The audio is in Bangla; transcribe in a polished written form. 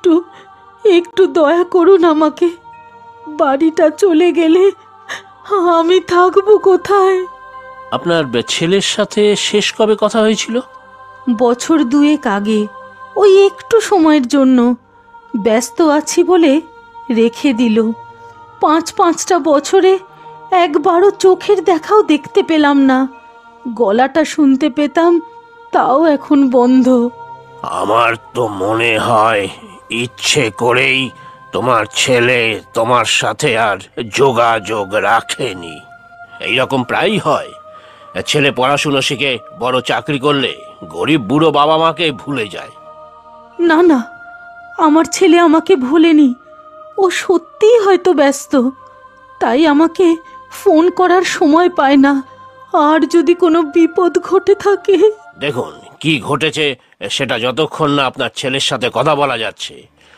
একটু একটু দয়া করুন আমাকে। বাড়িটা চলে গেলে আমি থাকবো কোথায়? আপনার ছেলের সাথে শেষ কবে কথা হয়েছিল? বছর দুয়েক আগে, ওই একটু সময়ের জন্য। ব্যস্ত আছি বলে রেখে দিল। পাঁচটা বছরে একবারও চোখের দেখাও দেখতে পেলাম না। গলাটা শুনতে পেতাম, তাও এখন বন্ধ। আমার তো মনে হয় ইচ্ছে করেই তোমার ছেলে তোমার সাথে আর যোগাযোগ রাখেনি। এইরকম প্রায়ই হয়। ছেলে পড়াশুনো শিখে বড় চাকরি করলে গরিব বুড়ো বাবা মাকে ভুলে যায়। না না, আমার ছেলে আমাকে ভোলেনি। ও সত্যিই হয়তো ব্যস্ত, তাই আমাকে ফোন করার সময় পায় না। আর যদি কোনো বিপদ ঘটে থাকে। দেখুন, কি ঘটেছে সেটা যতক্ষণ না আপনার ছেলের সাথে কথা বলা যাচ্ছে